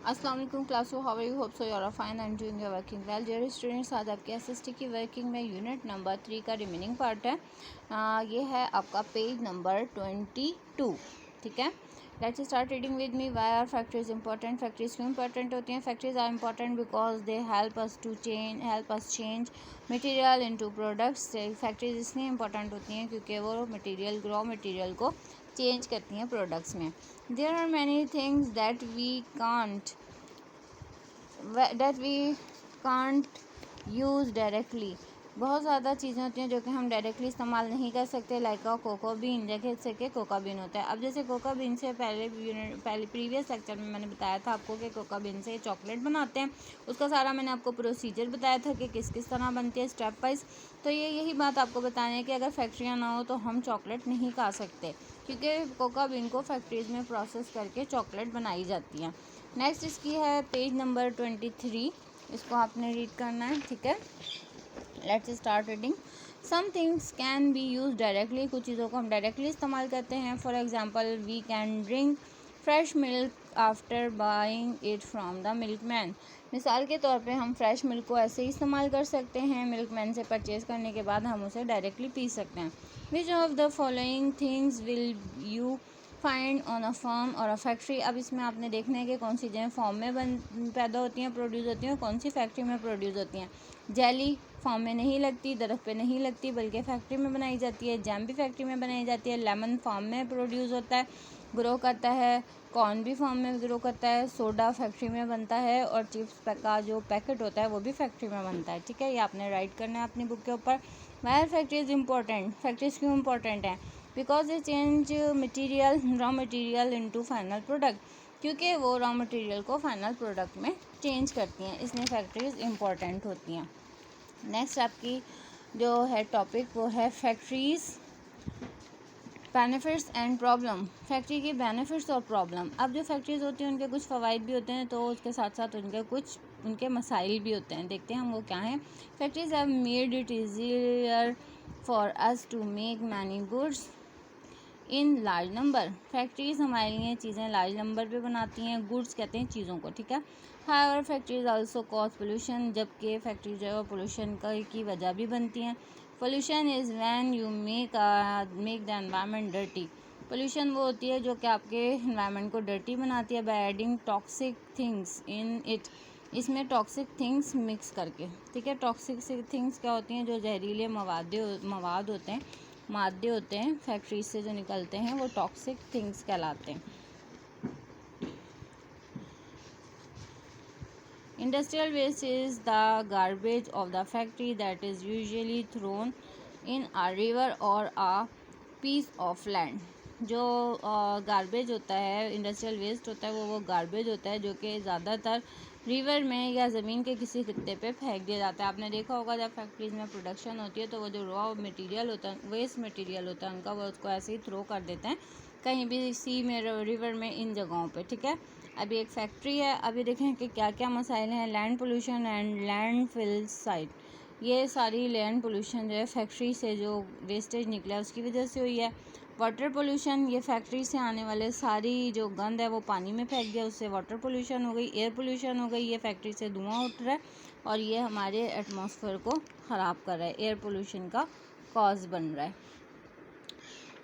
अस्सलाम वालेकुम class, how are you? Hope so you are fine and doing your working well. Dear students, आज आपके SST की working में यूनिट नंबर 3 का रिमेनिंग पार्ट है। ये है आपका पेज नंबर 22। ठीक है, let's start reading with me. Why are factories important? Factories क्यों इंपॉर्टेंट होती हैं? Factories are important because they help us change material into products. Factories इसलिए इंपॉर्टेंट होती हैं क्योंकि वो रॉ मटेरियल को चेंज करती हैं प्रोडक्ट्स में। There are many things that we can't use directly. बहुत ज़्यादा चीज़ें होती हैं जो कि हम डायरेक्टली इस्तेमाल नहीं कर सकते, लाइक कोको बीन। जैसे कि कोका बीन होता है। अब जैसे कोका बीन से पहले प्रीवियस लेक्चर में मैंने बताया था आपको कि कोका बीन से चॉकलेट बनाते हैं। उसका सारा मैंने आपको प्रोसीजर बताया था कि किस किस तरह बनती है स्टेप वाइज। तो यही बात आपको बतानी है कि अगर फैक्ट्रियाँ ना हो तो हम चॉकलेट नहीं खा सकते, क्योंकि कोका बीन को फैक्ट्रीज़ में प्रोसेस करके चॉकलेट बनाई जाती है। नेक्स्ट इसकी है पेज नंबर 23। इसको आपने रीड करना है। ठीक है, let's start reading. Some things can be use directly. कुछ चीज़ों को हम डायरेक्टली इस्तेमाल करते हैं। For example, we can drink fresh milk after buying it from the milkman. मिसाल के तौर पे हम फ्रेश मिल्क को ऐसे ही इस्तेमाल कर सकते हैं। मिल्कमैन से परचेज करने के बाद हम उसे डायरेक्टली पी सकते हैं। Which of the following things will you find on a farm or a factory. अब इसमें आपने देखना है कि कौन सी चीज़ें फॉर्म में पैदा होती हैं, प्रोड्यूस होती हैं, कौन सी फैक्ट्री में प्रोड्यूस होती हैं। जेली फार्म में नहीं लगती, दरख्त पे नहीं लगती, बल्कि फैक्ट्री में बनाई जाती है। जैम भी फैक्ट्री में बनाई जाती है। लेमन फार्म में प्रोड्यूस होता है, ग्रो करता है। कॉर्न भी फार्म में ग्रो करता है। सोडा फैक्ट्री में बनता है। और चिप्स का जो पैकेट होता है वो भी फैक्ट्री में बनता है। ठीक है, ये आपने राइट करना है अपनी बुक के ऊपर। Wire factories important. फैक्ट्रीज क्यों इंपॉर्टेंट है? Because they change raw material into final product. क्योंकि वो रॉ मटेरियल को फाइनल प्रोडक्ट में चेंज करती हैं, इसलिए फैक्ट्रीज इंपॉर्टेंट होती हैं। नेक्स्ट आपकी जो है टॉपिक वो है factories benefits and problem. Factory key benefits और प्रॉब्लम। अब जो फैक्ट्रीज होती हैं उनके कुछ फ़वाइद भी होते हैं, तो उसके साथ साथ उनके मसाइल भी होते हैं। देखते हैं हम वो क्या हैं। Factories have made it easier for us to make many goods in large number. Factories हमारे लिए चीज़ें लार्ज नंबर पे बनाती हैं। गुड्स कहते हैं चीज़ों को। ठीक है, however factories also cause pollution. जबकि फैक्ट्री जो है पोल्यूशन की वजह भी बनती हैं। Pollution is when you make the environment dirty. Pollution वो होती है जो कि आपके एनवायरनमेंट को डर्टी बनाती है by adding toxic things in it. इसमें टॉक्सिक थिंग्स मिक्स करके। ठीक है, टॉक्सिक थिंग्स क्या होती हैं? जो जहरीले मवाद होते हैं, मादे होते हैं फैक्ट्रीज से जो निकलते हैं, वो टॉक्सिक थिंग्स कहलाते हैं। Industrial waste is the garbage of the factory that is usually thrown in a river or a piece of land. जो गार्बेज होता है, इंडस्ट्रियल वेस्ट होता है, वो गार्बेज होता है जो कि ज़्यादातर रिवर में या ज़मीन के किसी खित्ते पे फेंक दिया जाता है। आपने देखा होगा जब फैक्ट्रीज में प्रोडक्शन होती है तो वो जो रॉ मटेरियल होता है, वेस्ट मटेरियल होता है उनका, वो उसको ऐसे ही थ्रो कर देते हैं कहीं भी, सी में, रिवर में, इन जगहों पे। ठीक है, अभी एक फैक्ट्री है। अभी देखें कि क्या क्या मसाइल हैं। Land pollution and landfill site. ये सारी लैंड पोल्यूशन जो है फैक्ट्री से जो वेस्टेज निकला है उसकी वजह से हुई है। वाटर पोल्यूशन, ये फैक्ट्री से आने वाले सारी जो गंद है वो पानी में फेंक दिया, उससे वाटर पोल्यूशन हो गई। एयर पोल्यूशन हो गई, ये फैक्ट्री से धुआं उठ रहा है और ये हमारे एटमॉस्फेयर को ख़राब कर रहा है, एयर पोल्यूशन का कॉज बन रहा है।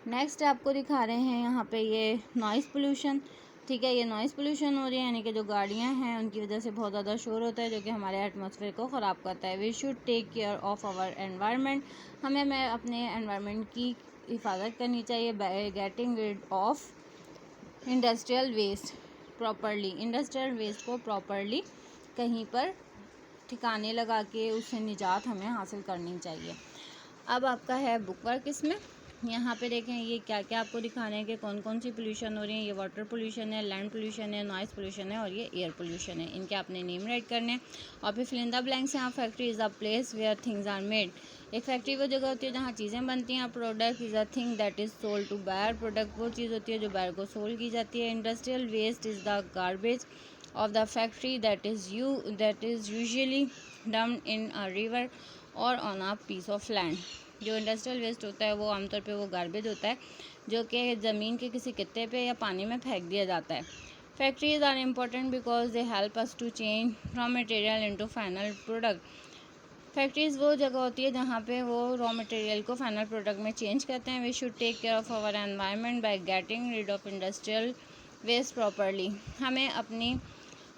नेक्स्ट आपको दिखा रहे हैं यहाँ पे ये नॉइज़ पोल्यूशन। ठीक है, ये नॉइज़ पोल्यूशन हो रही है, यानी कि जो गाड़ियाँ हैं उनकी वजह से बहुत ज़्यादा शोर होता है जो कि हमारे एटमॉस्फेयर को ख़राब करता है। We should take care of our environment. हमें अपने एनवायरनमेंट की हिफाजत करनी चाहिए by getting rid of industrial waste properly. Industrial waste को प्रॉपरली कहीं पर ठिकाने लगा के उससे निजात हमें हासिल करनी चाहिए। अब आपका है बुक वर्क। इसमें यहाँ पे देखें ये क्या क्या आपको दिखाने हैं कि कौन कौन सी पोल्यूशन हो रही है। ये वाटर पोल्यूशन है, लैंड पोल्यूशन है, नॉइज़ पोल्यूशन है और ये एयर पोल्यूशन है। इनके आपने नेम राइट करने हैं और फिर फिल इन द ब्लैंक्स। यहाँ factory is a place where things are made. एक फैक्ट्री वो जगह होती है जहाँ चीज़ें बनती हैं। Product is a thing that is sold to buyer. Product वो चीज़ होती है जो बायर को सोल्ड की जाती है। Industrial waste is the garbage of the factory that is usually dumped in a river or on a piece of land. जो इंडस्ट्रियल वेस्ट होता है वो आमतौर पे वो गार्बेज होता है जो कि ज़मीन के किसी कित्ते पे या पानी में फेंक दिया जाता है। Factories are important because they help us to change raw material into final product. Factories वो जगह होती है जहाँ पे वो रॉ मटेरियल को फाइनल प्रोडक्ट में चेंज करते हैं। We should take care of our environment by getting rid of industrial waste properly. हमें अपनी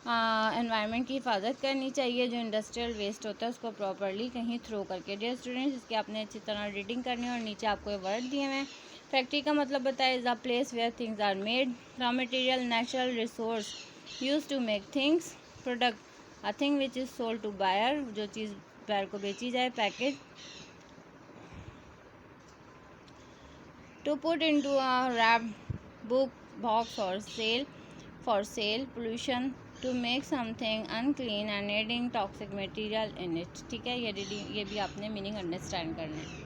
एनवायरनमेंट की हिफाजत करनी चाहिए। जो इंडस्ट्रियल वेस्ट होता है उसको प्रॉपरली कहीं थ्रो करके। डियर स्टूडेंट्स, इसकी आपने अच्छी तरह रीडिंग करनी है और नीचे आपको ये वर्ड दिए हुए हैं। फैक्ट्री का मतलब बताया is a place where things are made. Raw material natural resource use to make things. Product a thing which is sold to buyer, जो चीज़ बायर को बेची जाए। Package to put into a wrapped book box और sell for sale। pollution to make something unclean and adding toxic material in it। ठीक है, ये भी आपने मीनिंग अंडरस्टैंड करना है।